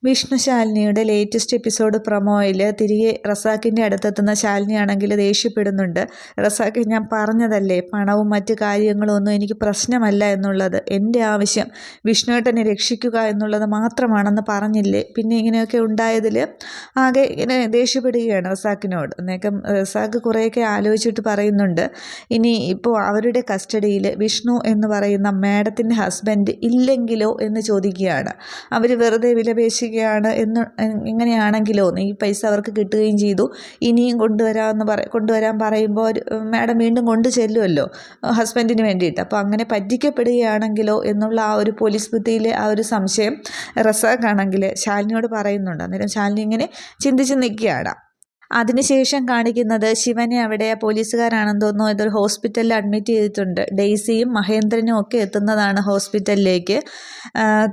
Vishnu ശാലിനിയുടെ latest episode പ്രൊമോയിൽ തിരികെ റസാക്കിൻ്റെ അടുത്തെത്തുന്ന ശാലിനിയാണെങ്കിൽ ദേഷ്യപ്പെടുന്നുണ്ട്. റസാക്ക്, ഞാൻ പറഞ്ഞതല്ലേ പണവും മറ്റു കാര്യങ്ങളും ഒന്നും എനിക്ക് പ്രശ്നമല്ല എന്നുള്ളത്. എൻ്റെ ആവശ്യം വിഷ്ണുവേട്ടനെ രക്ഷിക്കുക എന്നുള്ളത് മാത്രമാണെന്ന് പറഞ്ഞില്ലേ. പിന്നെ ഇങ്ങനെയൊക്കെ ഉണ്ടായതിൽ ആകെ ഇങ്ങനെ ദേഷ്യപ്പെടുകയാണ് റസാക്കിനോട്. എന്നേക്കും റസാക്ക് കുറേയൊക്കെ ആലോചിച്ചിട്ട് പറയുന്നുണ്ട്, ഇനി ഇപ്പോൾ അവരുടെ കസ്റ്റഡിയിൽ വിഷ്ണു എന്ന് പറയുന്ന മാഡത്തിൻ്റെ ഹസ്ബൻഡ് ഇല്ലെങ്കിലോ എന്ന് ചോദിക്കുകയാണ്. അവർ വെറുതെ വിലപേശുകയാണ് എന്ന് ഇങ്ങനെയാണെങ്കിലോ ഈ പൈസ അവർക്ക് കിട്ടുകയും ചെയ്തു, ഇനിയും കൊണ്ടുവരാൻ പറയുമ്പോൾ മാഡം വീണ്ടും കൊണ്ടു ചെല്ലുമല്ലോ ഹസ്ബൻഡിന് വേണ്ടിയിട്ട്. അപ്പോൾ അങ്ങനെ പറ്റിക്കപ്പെടുകയാണെങ്കിലോ എന്നുള്ള ആ ഒരു പോലീസ് ബുദ്ധിയിലെ ആ ഒരു സംശയം റസാഖാണെങ്കിൽ ശാലിനിയോട് പറയുന്നുണ്ട്. അന്നേരം ശാലിനി ഇങ്ങനെ ചിന്തിച്ച് നിൽക്കുകയാണ്. അതിനുശേഷം കാണിക്കുന്നത് ശിവനെ അവിടെ പോലീസുകാരാണെന്ന് തോന്നുന്നു ഇതൊരു ഹോസ്പിറ്റലിൽ അഡ്മിറ്റ് ചെയ്തിട്ടുണ്ട്. ഡെയ്സിയും മഹേന്ദ്രനും ഒക്കെ എത്തുന്നതാണ് ഹോസ്പിറ്റലിലേക്ക്.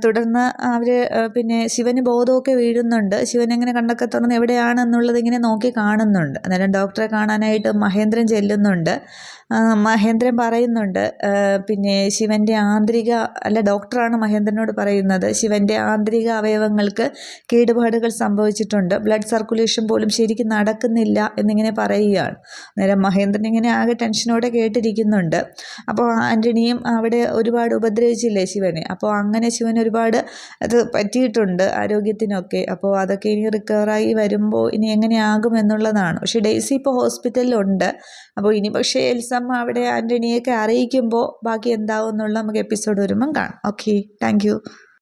തുടർന്ന് അവർ പിന്നെ ശിവന് ബോധമൊക്കെ വീഴുന്നുണ്ട്. ശിവനെങ്ങനെ കണ്ണൊക്കെ തുറന്ന് എവിടെയാണെന്നുള്ളത് ഇങ്ങനെ നോക്കി കാണുന്നുണ്ട്. അന്നേരം ഡോക്ടറെ കാണാനായിട്ട് മഹേന്ദ്രൻ ചെല്ലുന്നുണ്ട്. മഹേന്ദ്രൻ പറയുന്നുണ്ട്, പിന്നെ ശിവൻ്റെ ഡോക്ടറാണ് മഹേന്ദ്രനോട് പറയുന്നത്, ശിവൻ്റെ ആന്തരിക അവയവങ്ങൾക്ക് കേടുപാടുകൾ സംഭവിച്ചിട്ടുണ്ട്, ബ്ലഡ് സർക്കുലേഷൻ പോലും ശരിക്കും നടക്കുന്നില്ല എന്നിങ്ങനെ പറയുകയാണ്. നേരം മഹേന്ദ്രൻ ഇങ്ങനെ ആകെ ടെൻഷനോടെ കേട്ടിരിക്കുന്നുണ്ട്. അപ്പോൾ ആൻ്റണിയും അവിടെ ഒരുപാട് ഉപദ്രവിച്ചില്ലേ ശിവനെ. അപ്പോൾ അങ്ങനെ ശിവൻ ഒരുപാട് അത് പറ്റിയിട്ടുണ്ട് ആരോഗ്യത്തിനൊക്കെ. അപ്പോൾ അതൊക്കെ ഇനി റിക്കവറായി വരുമ്പോൾ ഇനി എങ്ങനെയാകും എന്നുള്ളതാണ്. പക്ഷേ ഡെയ്സി ഇപ്പോൾ ഹോസ്പിറ്റലിലുണ്ട്. അപ്പോൾ ഇനി പക്ഷേ എൽസമ്മ അവിടെ ആൻ്റണിയൊക്കെ അറിയിക്കുമ്പോൾ ബാക്കി എന്താവും എന്നുള്ള നമുക്ക് എപ്പിസോഡ് വരുമ്പം കാണാം. Okay, thank you.